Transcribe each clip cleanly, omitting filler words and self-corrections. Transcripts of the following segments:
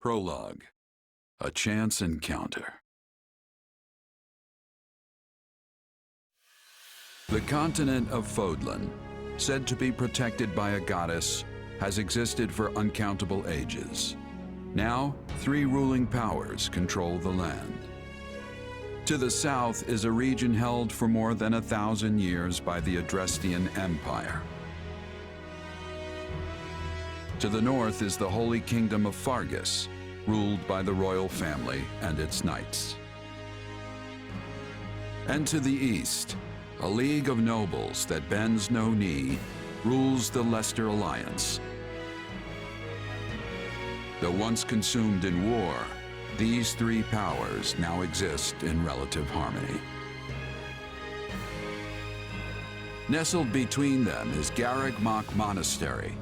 Prologue. A chance encounter. The continent of Fodlan, said to be protected by a goddess, has existed for uncountable ages. Now, 3 ruling powers control the land. To the south is a region held for more than 1,000 years by the Adrestian Empire. To the north is the Holy Kingdom of Fargus, ruled by the royal family and its knights. And to the east, a league of nobles that bends no knee rules the Leicester Alliance. Though once consumed in war, these 3 powers now exist in relative harmony. Nestled between them is Garreg Mach Monastery,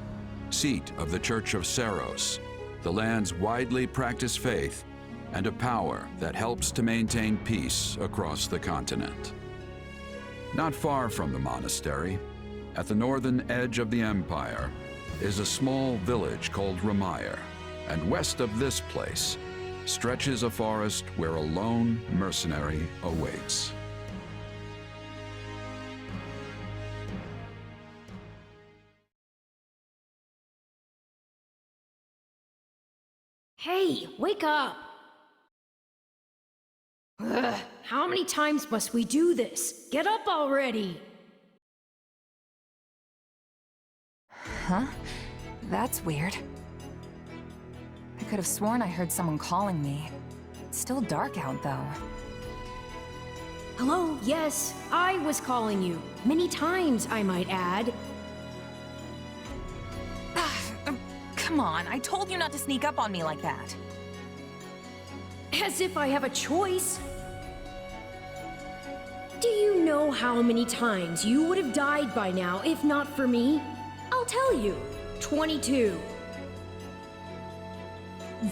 seat of the Church of Seros, the land's widely practiced faith, and a power that helps to maintain peace across the continent. Not far from the monastery, at the northern edge of the empire, is a small village called Remire, and west of this place stretches a forest where a lone mercenary awaits. Hey, wake up! Ugh, how many times must we do this? Get up already! Huh? That's weird. I could have sworn I heard someone calling me. It's still dark out, though. Hello, yes, I was calling you. Many times, I might add. Come on, I told you not to sneak up on me like that. As if I have a choice. Do you know how many times you would have died by now if not for me? I'll tell you. 22.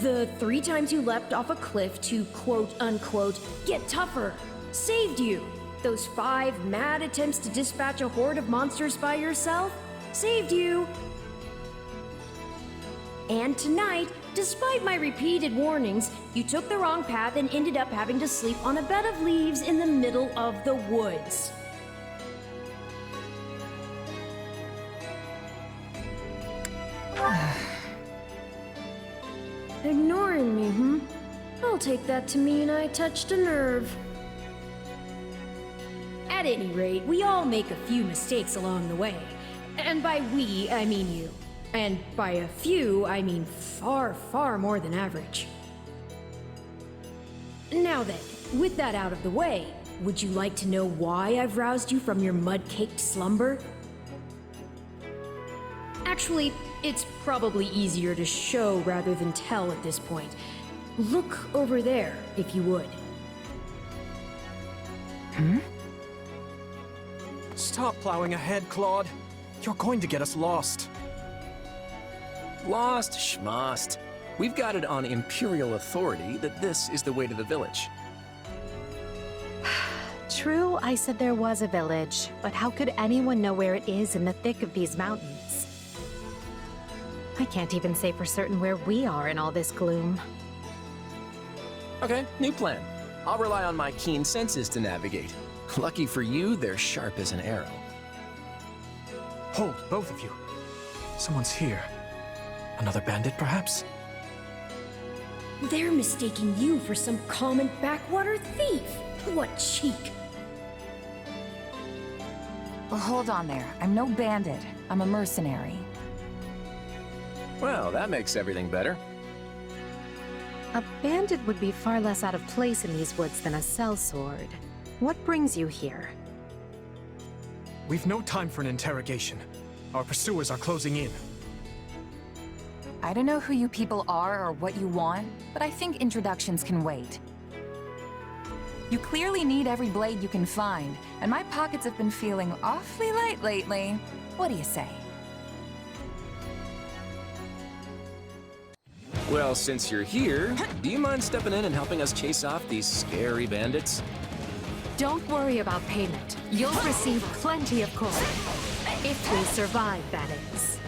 The 3 times you leapt off a cliff to quote-unquote get tougher saved you. Those 5 mad attempts to dispatch a horde of monsters by yourself saved you. And tonight, despite my repeated warnings, you took the wrong path and ended up having to sleep on a bed of leaves in the middle of the woods. Ignoring me, I'll take that to mean I touched a nerve. At any rate, we all make a few mistakes along the way. And by we, I mean you. And by a few, I mean far, far more than average. Now then, with that out of the way, would you like to know why I've roused you from your mud-caked slumber? Actually, it's probably easier to show rather than tell at this point. Look over there, if you would. Stop plowing ahead, Claude. You're going to get us lost. Lost schmost. We've got it on Imperial authority that this is the way to the village. True, I said there was a village, but how could anyone know where it is in the thick of these mountains? I can't even say for certain where we are in all this gloom. Okay, new plan. I'll rely on my keen senses to navigate. Lucky for you, they're sharp as an arrow. Hold, both of you. Someone's here. Another bandit, perhaps? They're mistaking you for some common backwater thief. What cheek. Well, hold on there. I'm no bandit. I'm a mercenary. Well, that makes everything better. A bandit would be far less out of place in these woods than a sellsword. What brings you here? We've no time for an interrogation. Our pursuers are closing in. I don't know who you people are or what you want, but I think introductions can wait. You clearly need every blade you can find, and my pockets have been feeling awfully light lately. What do you say? Well, since you're here, do you mind stepping in and helping us chase off these scary bandits? Don't worry about payment. You'll receive plenty of coin. If we survive, that is.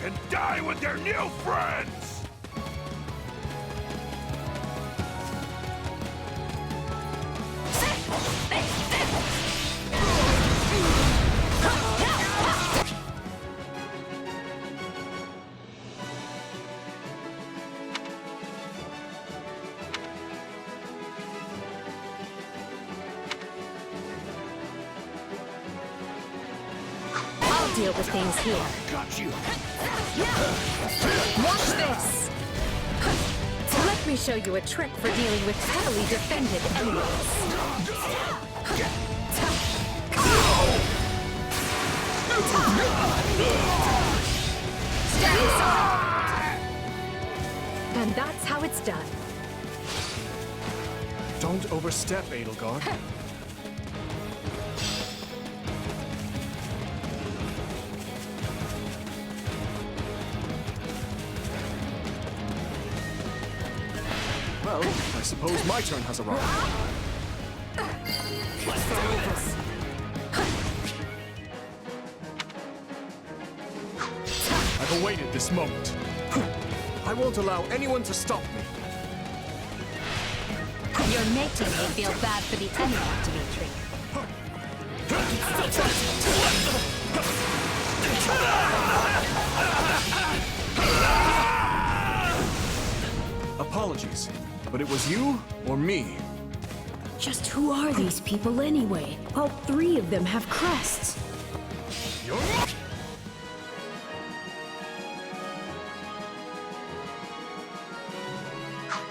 and die with your new friends! Deal with things here. Got you! Watch this! Let me show you a trick for dealing with heavily defended enemies. Stand aside! And that's how it's done. Don't overstep, Edelgard. Well, I suppose my turn has arrived. I've awaited this moment. I won't allow anyone to stop me. You're making me feel bad for the enemy, Dimitri. Apologies, but it was you or me. Just who are these people anyway? All three of them have crests.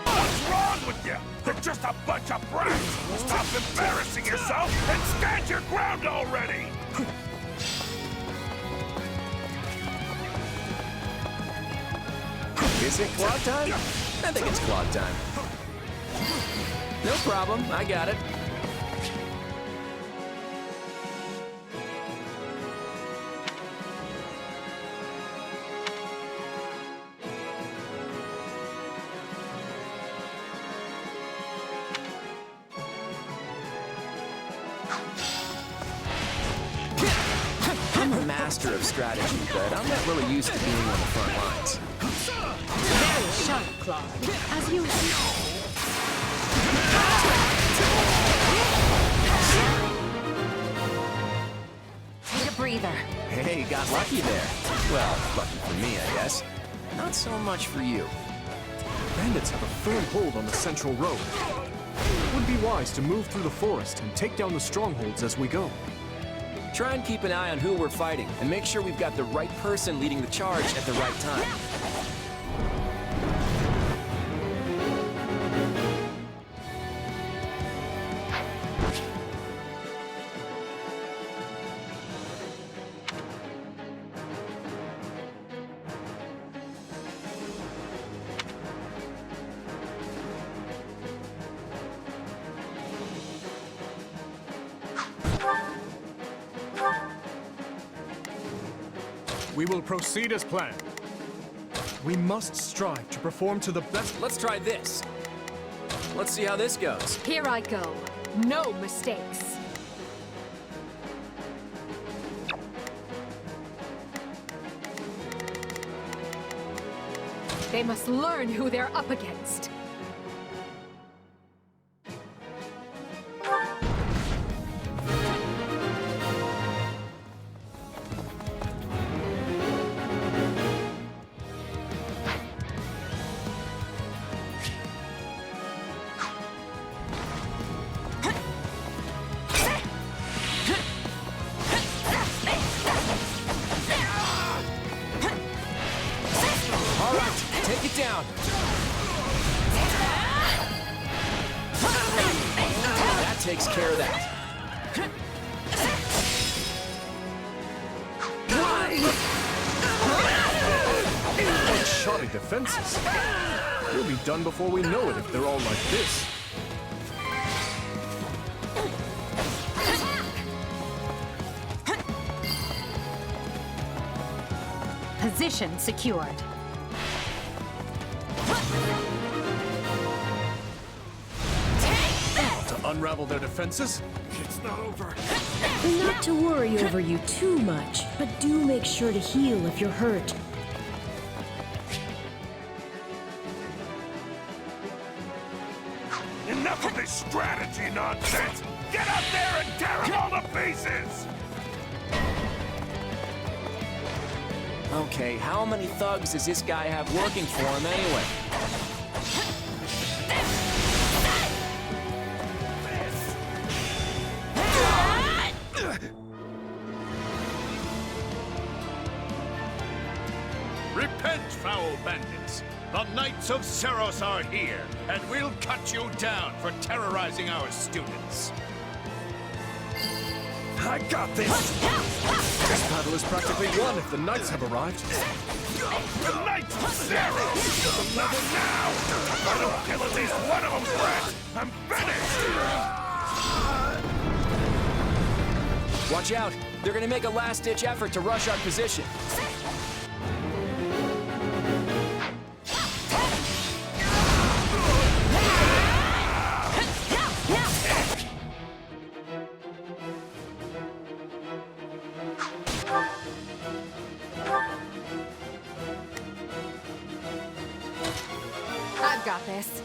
What's wrong with you? They're just a bunch of brats! Stop embarrassing yourself and stand your ground already! Is it clog time? I think it's clog time. No problem, I got it. I'm a master of strategy, but I'm not really used to being on the front lines. Very sharp, Claude. As you take a breather. Hey, got lucky there. Well, lucky for me, I guess. Not so much for you. Bandits have a firm hold on the central road. It would be wise to move through the forest and take down the strongholds as we go. Try and keep an eye on who we're fighting, and make sure we've got the right person leading the charge at the right time. We will proceed as planned. We must strive to perform to the best. Let's try this. Let's see how this goes. Here I go. No mistakes. They must learn who they're up against. Take it down. That takes care of that. What shoddy defenses. We'll be done before we know it if they're all like this. Position secured. To unravel their defenses? It's not over. Not to worry over you too much, but do make sure to heal if you're hurt. enough of this strategy nonsense! Get up there and tear them all to pieces! Okay, how many thugs does this guy have working for him anyway? Repent, foul bandits! The Knights of Seros are here, and we'll cut you down for terrorizing our students. I got this! This battle is practically won if the knights have arrived. The Knights of Seros! Not now! If I don't kill at least one of them, Brett, I'm finished! Watch out! They're gonna make a last-ditch effort to rush our position. I've got this.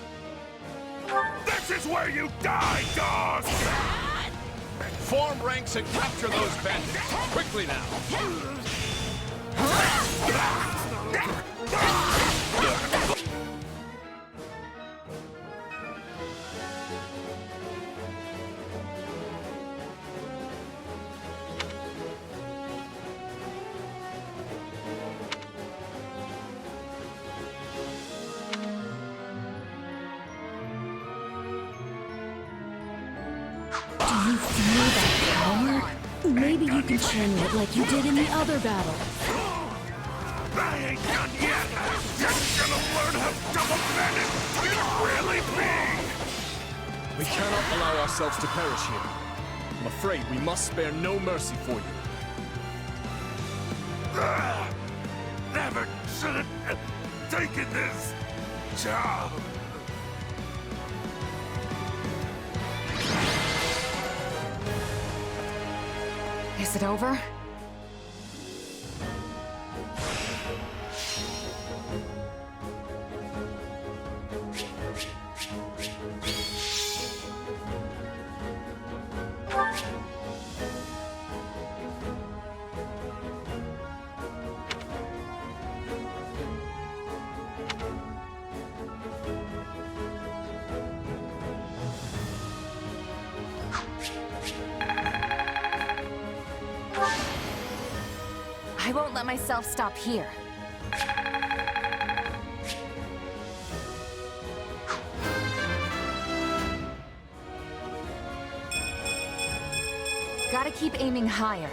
This is where you die, dogs! Form ranks and capture those bandits! Quickly now! Do you feel that power? Maybe you can channel it like you did in the other battle. I ain't done yet! You're gonna learn how double-banded you can really be! We cannot allow ourselves to perish here. I'm afraid we must spare no mercy for you. Never should have taken this job! Is it over? I won't let myself stop here. Gotta keep aiming higher.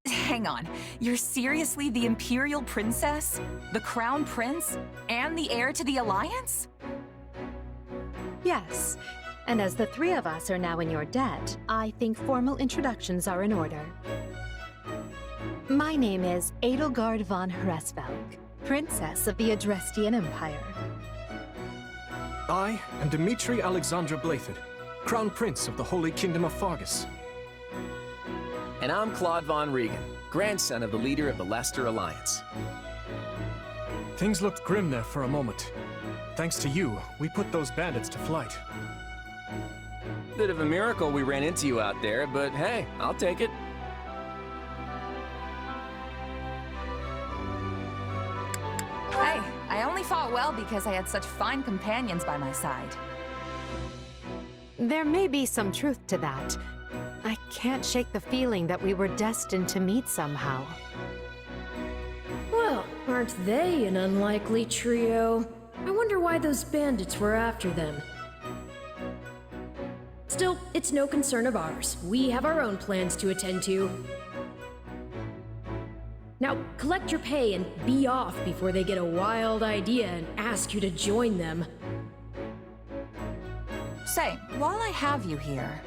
Hang on, you're seriously the Imperial Princess? The Crown Prince? And the heir to the Alliance? Yes. And as the three of us are now in your debt, I think formal introductions are in order. My name is Edelgard von Hresvelg, Princess of the Adrestian Empire. I am Dimitri Alexandra Blathid, Crown Prince of the Holy Kingdom of Fargus. And I'm Claude von Regan, grandson of the leader of the Leicester Alliance. Things looked grim there for a moment. Thanks to you, we put those bandits to flight. Bit of a miracle we ran into you out there, but hey, I'll take it. Hey, I only fought well because I had such fine companions by my side. There may be some truth to that. I can't shake the feeling that we were destined to meet somehow. Well, aren't they an unlikely trio? I wonder why those bandits were after them. Still, it's no concern of ours. We have our own plans to attend to. Now, collect your pay and be off before they get a wild idea and ask you to join them. Say, while I have you here,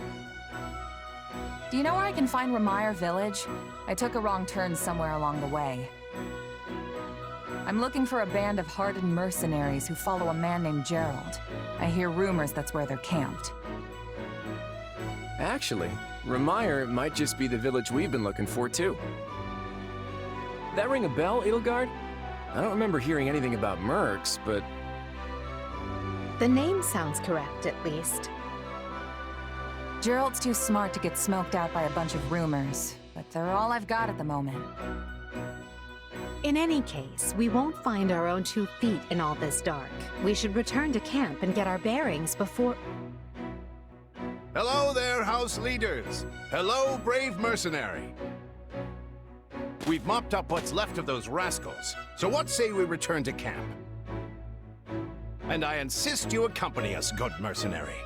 do you know where I can find Remire Village? I took a wrong turn somewhere along the way. I'm looking for a band of hardened mercenaries who follow a man named Jeralt. I hear rumors that's where they're camped. Actually, Remire might just be the village we've been looking for, too. That ring a bell, Edelgard? I don't remember hearing anything about mercs, but... The name sounds correct, at least. Geralt's too smart to get smoked out by a bunch of rumors, but they're all I've got at the moment. In any case, we won't find our own 2 feet in all this dark. We should return to camp and get our bearings before... Hello there, house leaders. Hello, brave mercenary. We've mopped up what's left of those rascals, so what say we return to camp? And I insist you accompany us, good mercenary.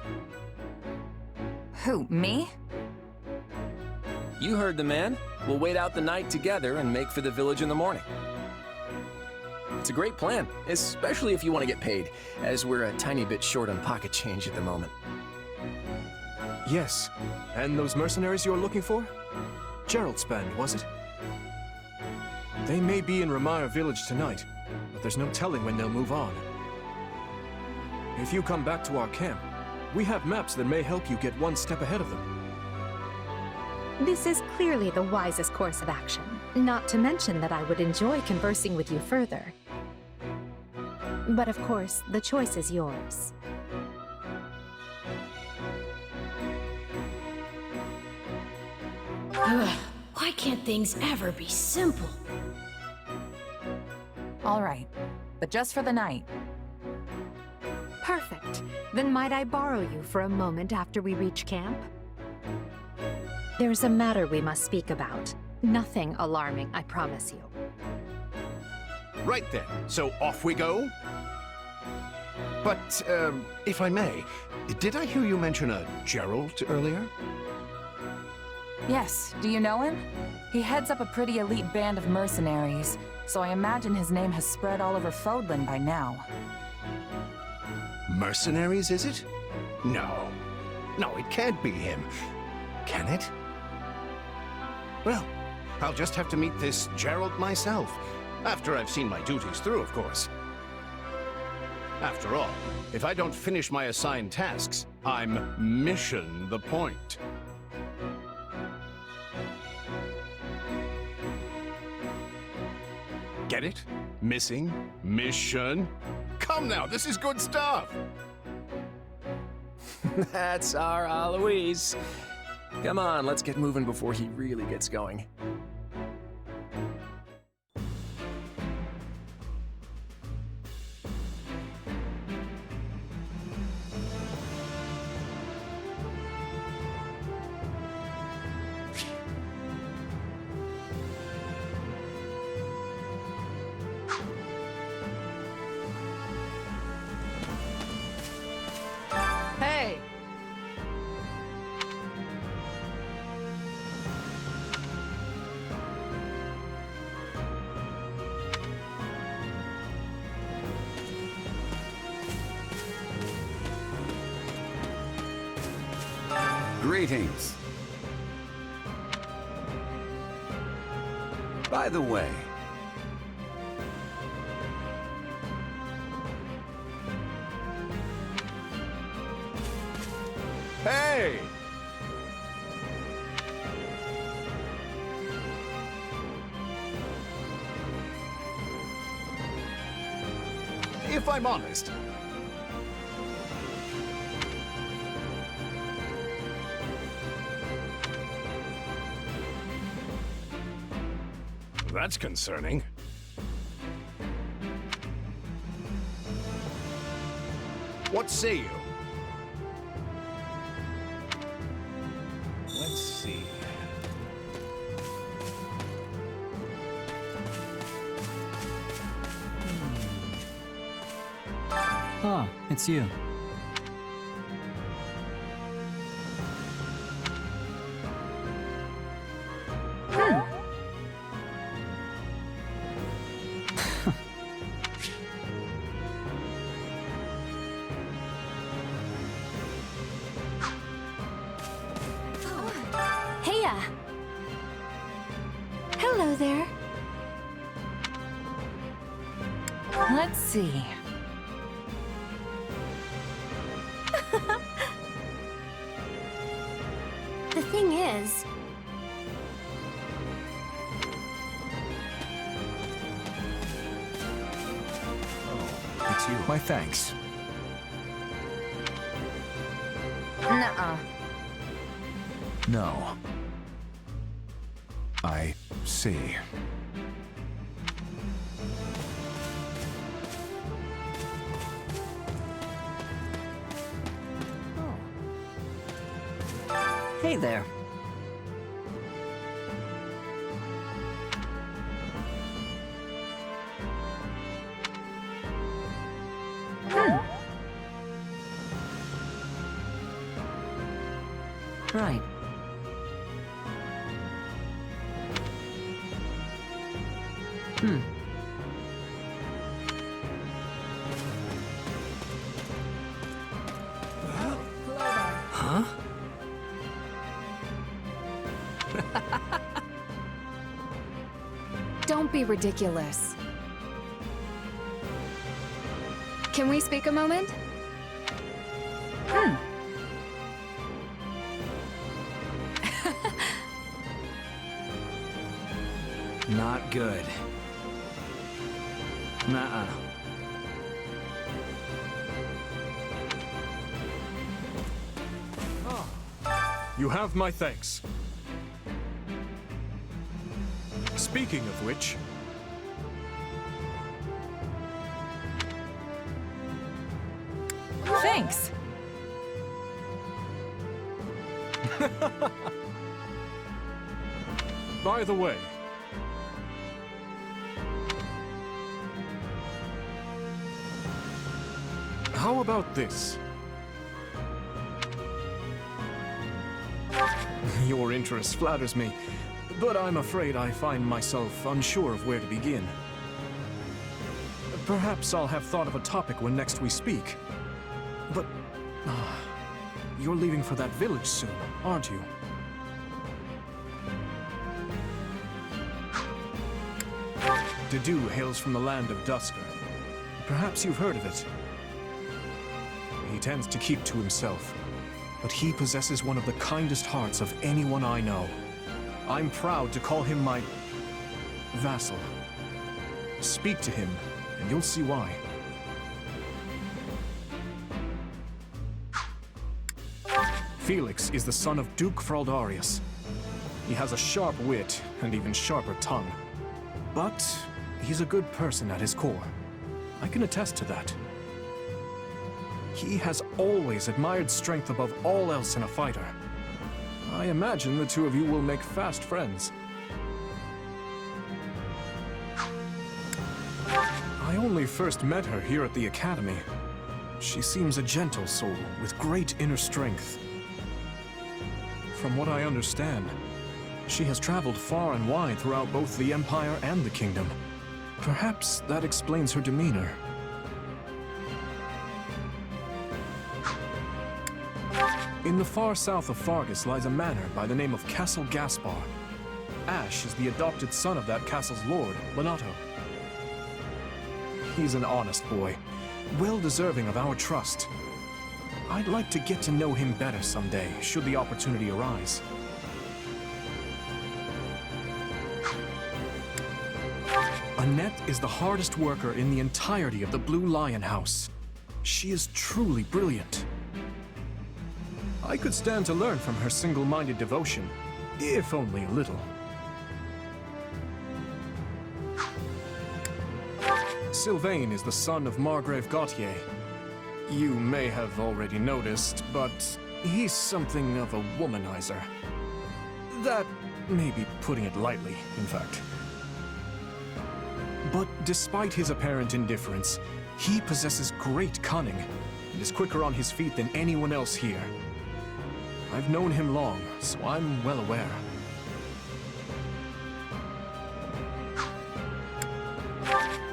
Who, me? You heard the man. We'll wait out the night together and make for the village in the morning. It's a great plan, especially if you want to get paid, as we're a tiny bit short on pocket change at the moment. Yes. And those mercenaries you're looking for? Geralt's band, was it? They may be in Remire Village tonight, but there's no telling when they'll move on. If you come back to our camp, we have maps that may help you get one step ahead of them. This is clearly the wisest course of action. Not to mention that I would enjoy conversing with you further. But of course, the choice is yours. Why can't things ever be simple? All right, but just for the night. Perfect. Then might I borrow you for a moment after we reach camp? There's a matter we must speak about. Nothing alarming, I promise you. Right then, so off we go? But, if I may, did I hear you mention a Jeralt earlier? Yes, do you know him? He heads up a pretty elite band of mercenaries, so I imagine his name has spread all over Fodlan by now. Mercenaries, is it? No. No, it can't be him. Can it? Well, I'll just have to meet this Jeralt myself. After I've seen my duties through, of course. After all, if I don't finish my assigned tasks, I'm mission the point. Get it? Missing? Mission? Come now, this is good stuff! That's our Alois. Come on, let's get moving before he really gets going. Hey! Greetings. By the way, Hey! if I'm honest. That's concerning. What say you? Let's see. Ah, it's you. Heya! Hello there. Let's see. The thing is, It's you. My thanks. Nuh-uh. No. I see. Hey there. Right. Huh? Don't be ridiculous. Can we speak a moment? Not good. Nuh-uh. You have my thanks. Speaking of which... Thanks. By the way... How about this? Your interest flatters me, but I'm afraid I find myself unsure of where to begin. Perhaps I'll have thought of a topic when next we speak. But... you're leaving for that village soon, aren't you? Dedu hails from the land of Dusker. Perhaps you've heard of it. He tends to keep to himself, but he possesses one of the kindest hearts of anyone I know. I'm proud to call him my... vassal. Speak to him, and you'll see why. Felix is the son of Duke Fraldarius. He has a sharp wit and even sharper tongue. But he's a good person at his core. I can attest to that. He has always admired strength above all else in a fighter. I imagine the two of you will make fast friends. I only first met her here at the academy. She seems a gentle soul with great inner strength. From what I understand, she has traveled far and wide throughout both the Empire and the Kingdom. Perhaps that explains her demeanor. In the far south of Fargus lies a manor by the name of Castle Gaspar. Ash is the adopted son of that castle's lord, Lenato. He's an honest boy, well deserving of our trust. I'd like to get to know him better someday, should the opportunity arise. Annette is the hardest worker in the entirety of the Blue Lion House. She is truly brilliant. I could stand to learn from her single-minded devotion, if only a little. Sylvain is the son of Margrave Gautier. You may have already noticed, but he's something of a womanizer. That may be putting it lightly, in fact. But despite his apparent indifference, he possesses great cunning and is quicker on his feet than anyone else here. I've known him long, so I'm well aware.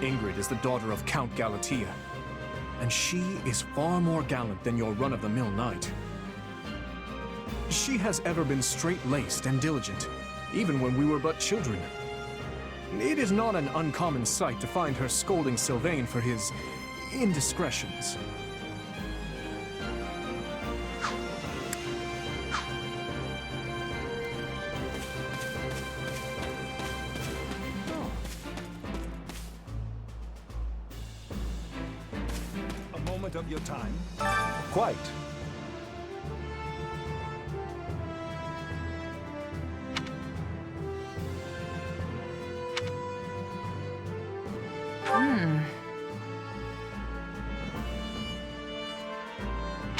Ingrid is the daughter of Count Galatea, and she is far more gallant than your run-of-the-mill knight. She has ever been straight-laced and diligent, even when we were but children. It is not an uncommon sight to find her scolding Sylvain for his indiscretions. A moment of your time? Quite.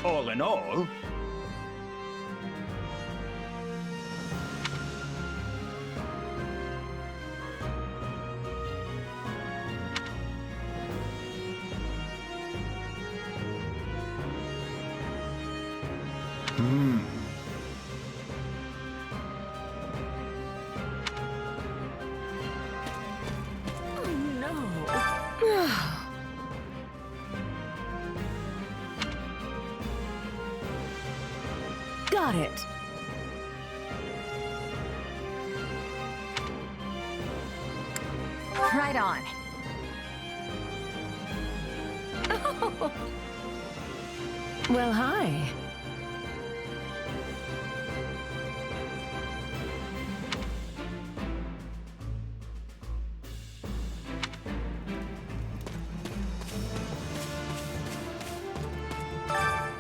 All in all, Got it. Right on. Oh. Well, hi.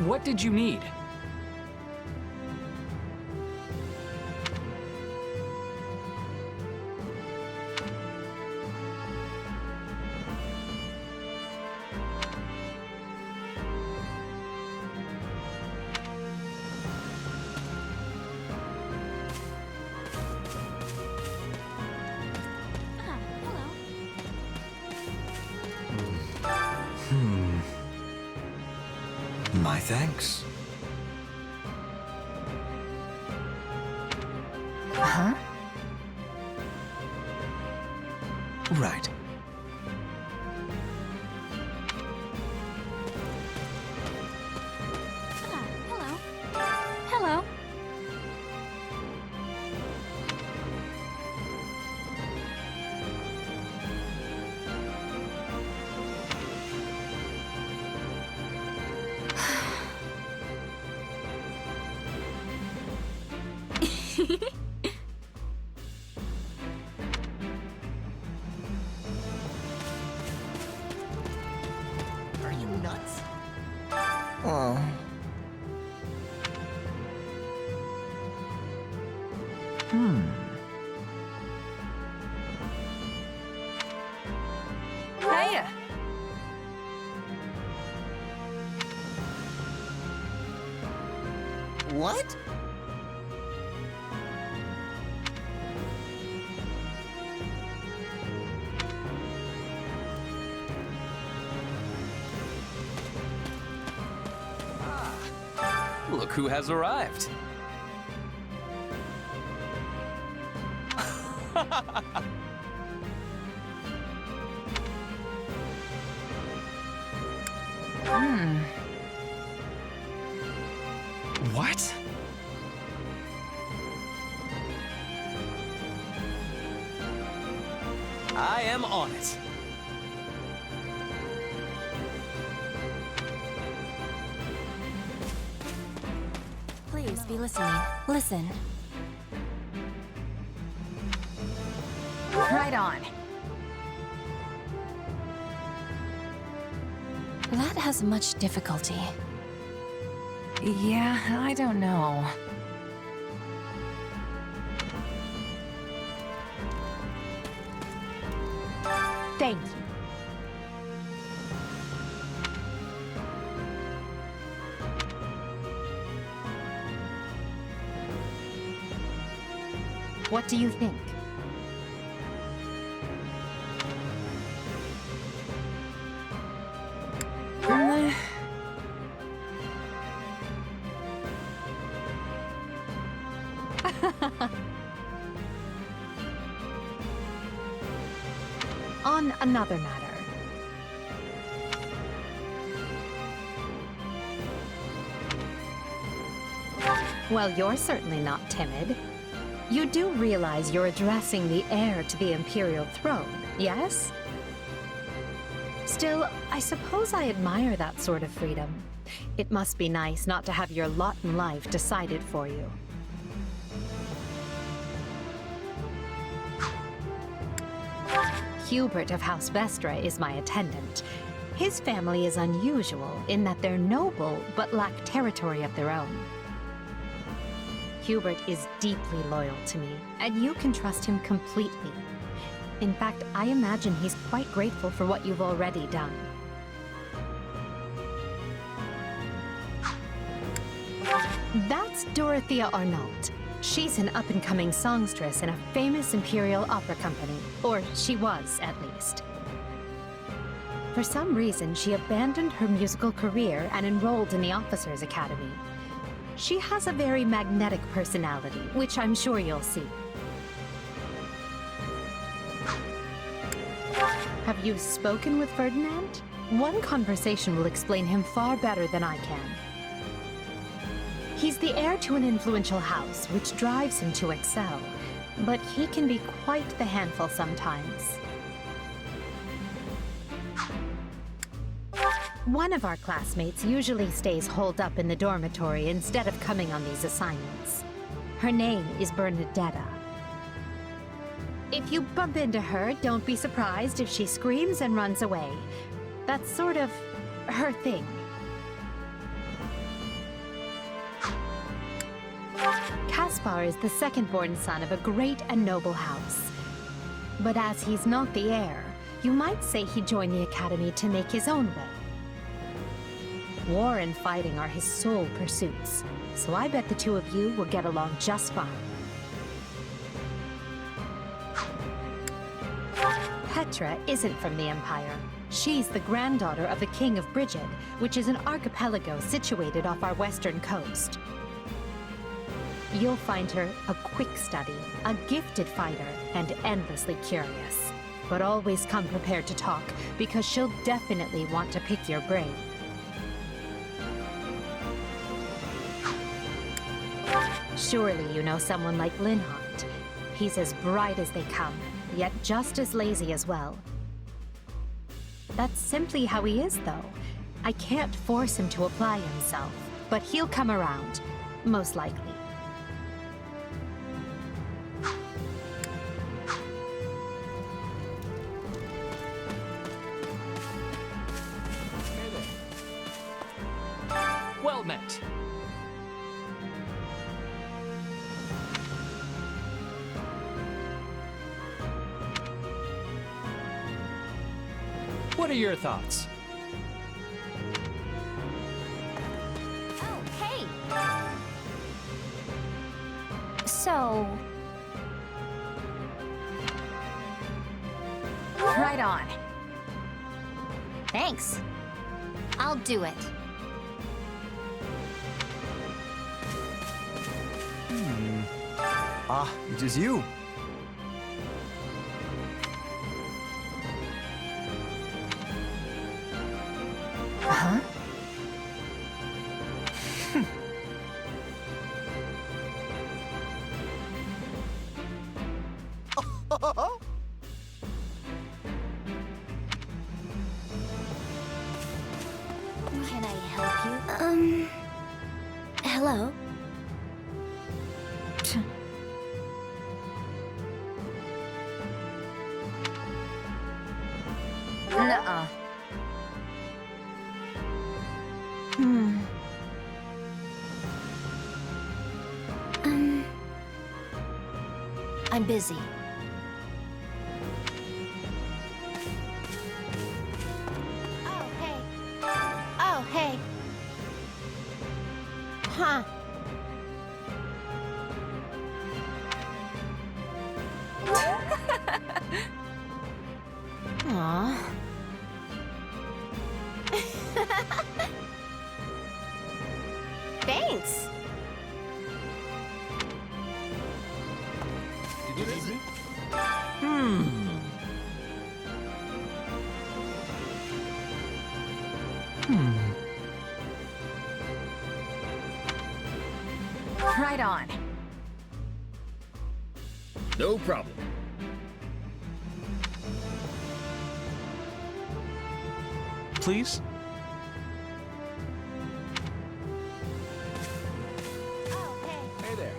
What did you need? My thanks. Huh? Right. Hello. Hello. Are you nuts? Oh. Hiya. What? Look who has arrived. What? I am on it. Please be listening. Listen. Right on. That has much difficulty. Yeah, I don't know. Thank you. What do you think? On another matter. Well, you're certainly not timid. You do realize you're addressing the heir to the Imperial throne, yes? Still, I suppose I admire that sort of freedom. It must be nice not to have your lot in life decided for you. Hubert of House Vestra is my attendant. His family is unusual in that they're noble but lack territory of their own. Hubert is deeply loyal to me, and you can trust him completely. In fact, I imagine he's quite grateful for what you've already done. That's Dorothea Arnault. She's an up-and-coming songstress in a famous Imperial opera company. Or she was, at least. For some reason, she abandoned her musical career and enrolled in the Officers' Academy. She has a very magnetic personality, which I'm sure you'll see. Have you spoken with Ferdinand? One conversation will explain him far better than I can. He's the heir to an influential house, which drives him to excel. But he can be quite the handful sometimes. One of our classmates usually stays holed up in the dormitory instead of coming on these assignments. Her name is Bernadetta. If you bump into her, don't be surprised if she screams and runs away. That's sort of her thing. Caspar is the second-born son of a great and noble house. But as he's not the heir, you might say he joined the academy to make his own way. War and fighting are his sole pursuits, so I bet the two of you will get along just fine. Petra isn't from the Empire. She's the granddaughter of the King of Brigid, which is an archipelago situated off our western coast. You'll find her a quick study, a gifted fighter, and endlessly curious. But always come prepared to talk, because she'll definitely want to pick your brain. Surely you know someone like Linhardt. He's as bright as they come, yet just as lazy as well. That's simply how he is, though. I can't force him to apply himself, but he'll come around, most likely. Well met. What are your thoughts? Oh, hey! So... Right on. Thanks. I'll do it. Ah, it is you. Huh? Can I help you? Hello? Nuh-uh. I'm busy. Oh, hey. Oh, hey. Huh. Aww. Thanks. Did you need me? Right on. No problem. Please? Oh, hey. Hey there.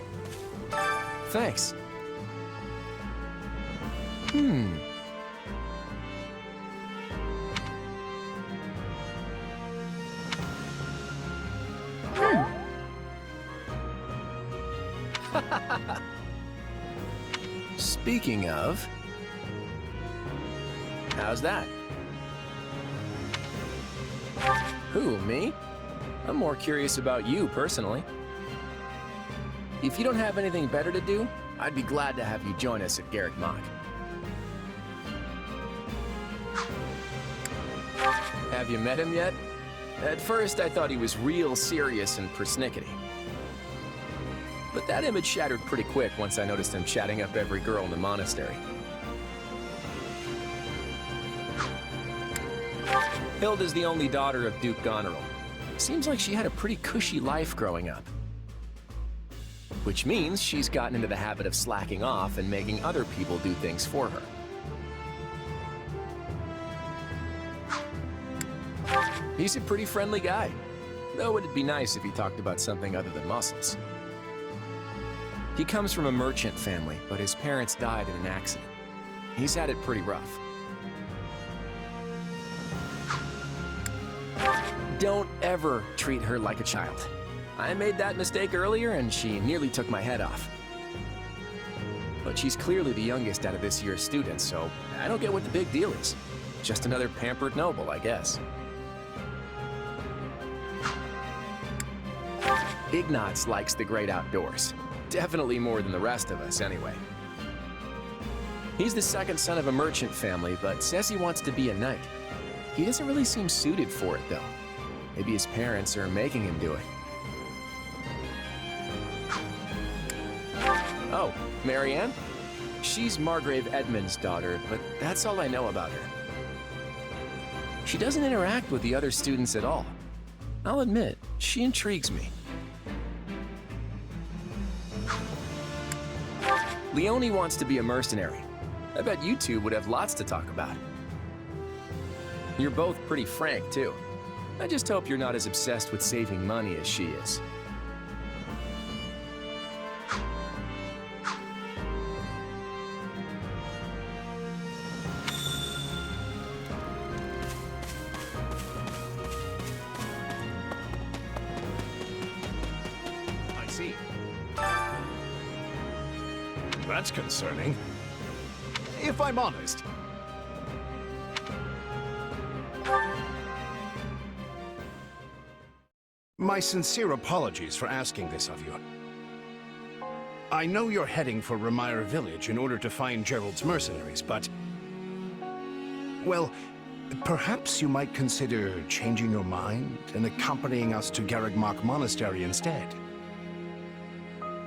Thanks. Speaking of, how's that? Who, me? I'm more curious about you, personally. If you don't have anything better to do, I'd be glad to have you join us at Garreg Mach. Have you met him yet? At first, I thought he was real serious and persnickety. But that image shattered pretty quick once I noticed him chatting up every girl in the monastery. Hilda's the only daughter of Duke Goneril. Seems like she had a pretty cushy life growing up. Which means she's gotten into the habit of slacking off and making other people do things for her. He's a pretty friendly guy, though it'd be nice if he talked about something other than muscles. He comes from a merchant family, but his parents died in an accident. He's had it pretty rough. Don't ever treat her like a child. I made that mistake earlier and she nearly took my head off. But she's clearly the youngest out of this year's students, so I don't get what the big deal is. Just another pampered noble, I guess. Ignatz likes the great outdoors. Definitely more than the rest of us, anyway. He's the second son of a merchant family, but says he wants to be a knight. He doesn't really seem suited for it, though. Maybe his parents are making him do it. Oh, Marianne? She's Margrave Edmund's daughter, but that's all I know about her. She doesn't interact with the other students at all. I'll admit, she intrigues me. Leone wants to be a mercenary. I bet you two would have lots to talk about. You're both pretty frank, too. I just hope you're not as obsessed with saving money as she is. I see. That's concerning. If I'm honest. My sincere apologies for asking this of you. I know you're heading for Remire Village in order to find Jeralt's mercenaries, but... well, perhaps you might consider changing your mind and accompanying us to Garreg Mach Monastery instead.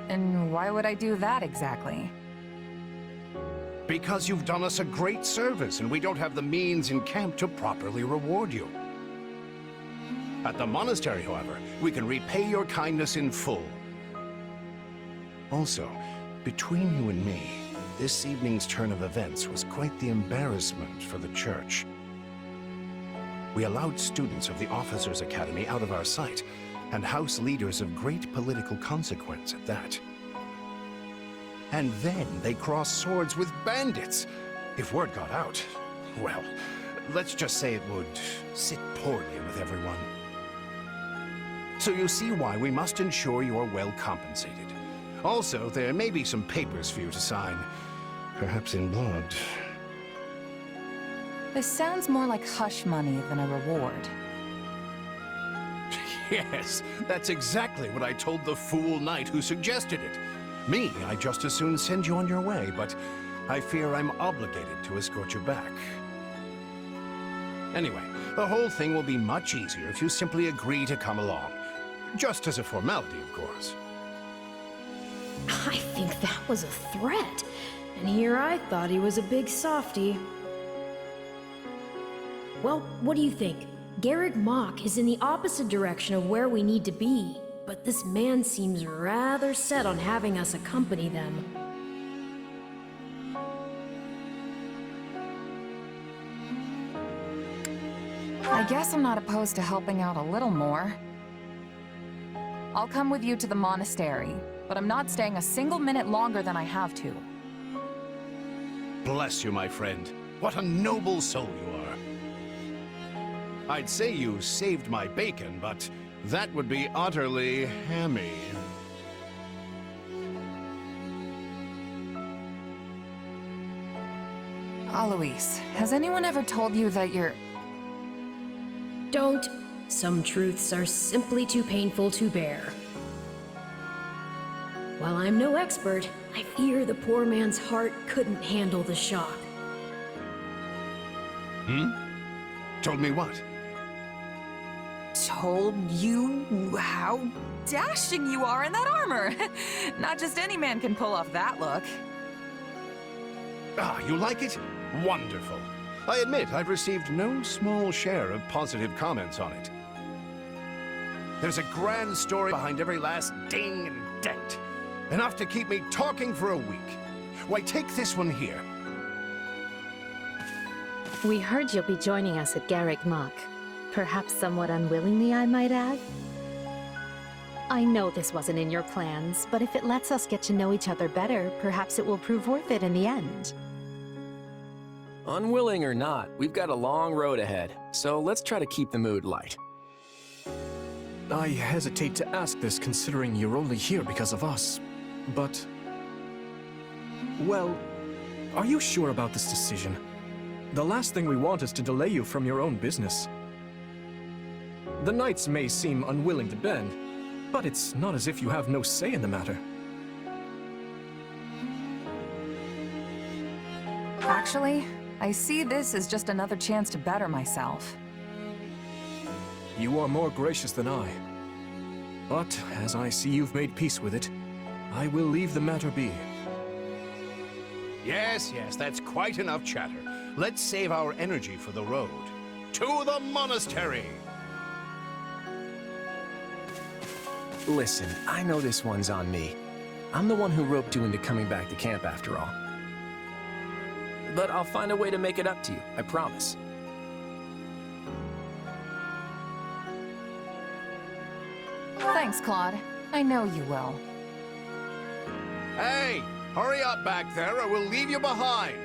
And why would I do that exactly? Because you've done us a great service, and we don't have the means in camp to properly reward you. At the monastery, however, we can repay your kindness in full. Also, between you and me, this evening's turn of events was quite the embarrassment for the church. We allowed students of the Officers' Academy out of our sight, and house leaders of great political consequence at that. And then they crossed swords with bandits. If word got out, well, let's just say it would sit poorly with everyone. So you see why we must ensure you are well compensated. Also, there may be some papers for you to sign. Perhaps in blood. This sounds more like hush money than a reward. Yes, that's exactly what I told the fool knight who suggested it. Me, I'd just as soon send you on your way, but I fear I'm obligated to escort you back. Anyway, the whole thing will be much easier if you simply agree to come along. Just as a formality, of course. I think that was a threat. And here I thought he was a big softy. Well, what do you think? Garreg Mach is in the opposite direction of where we need to be, but this man seems rather set on having us accompany them. I guess I'm not opposed to helping out a little more. I'll come with you to the monastery, but I'm not staying a single minute longer than I have to. Bless you, my friend. What a noble soul you are. I'd say you saved my bacon, but that would be utterly hammy. Alois, has anyone ever told you that you're... Don't. Some truths are simply too painful to bear. While I'm no expert, I fear the poor man's heart couldn't handle the shock. Told me what? Told you how dashing you are in that armor. Not just any man can pull off that look. Ah, you like it? Wonderful. I admit I've received no small share of positive comments on it. There's a grand story behind every last ding and dent. Enough to keep me talking for a week. Why, take this one here. We heard you'll be joining us at Garreg Mach. Perhaps somewhat unwillingly, I might add. I know this wasn't in your plans, but if it lets us get to know each other better, perhaps it will prove worth it in the end. Unwilling or not, we've got a long road ahead, so let's try to keep the mood light. I hesitate to ask this considering you're only here because of us, but... Well, are you sure about this decision? The last thing we want is to delay you from your own business. The knights may seem unwilling to bend, but it's not as if you have no say in the matter. Actually, I see this as just another chance to better myself. You are more gracious than I. But, as I see you've made peace with it, I will leave the matter be. Yes, that's quite enough chatter. Let's save our energy for the road. To the monastery! Listen, I know this one's on me. I'm the one who roped you into coming back to camp after all. But I'll find a way to make it up to you, I promise. Thanks, Claude. I know you will. Hey! Hurry up back there or we'll leave you behind!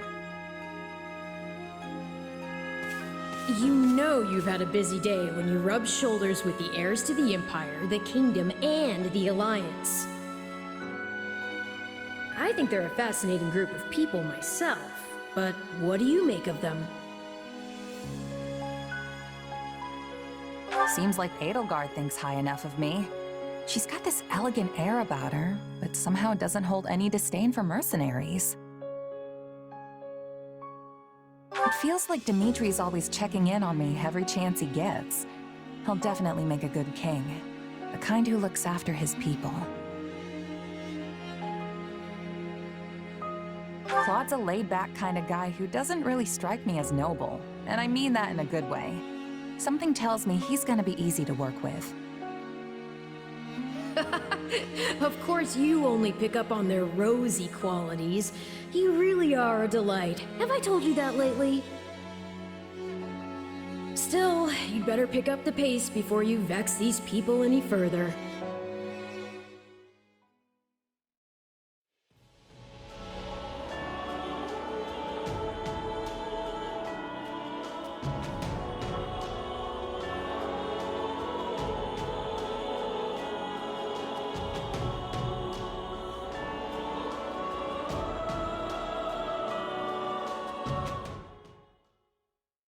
You know you've had a busy day when you rub shoulders with the heirs to the Empire, the Kingdom, and the Alliance. I think they're a fascinating group of people myself, but what do you make of them? Seems like Edelgard thinks high enough of me. She's got this elegant air about her, but somehow doesn't hold any disdain for mercenaries. It feels like Dimitri's always checking in on me every chance he gets. He'll definitely make a good king. The kind who looks after his people. Claude's a laid-back kind of guy who doesn't really strike me as noble, and I mean that in a good way. Something tells me he's gonna be easy to work with. Of course you only pick up on their rosy qualities. You really are a delight. Have I told you that lately? Still, you'd better pick up the pace before you vex these people any further.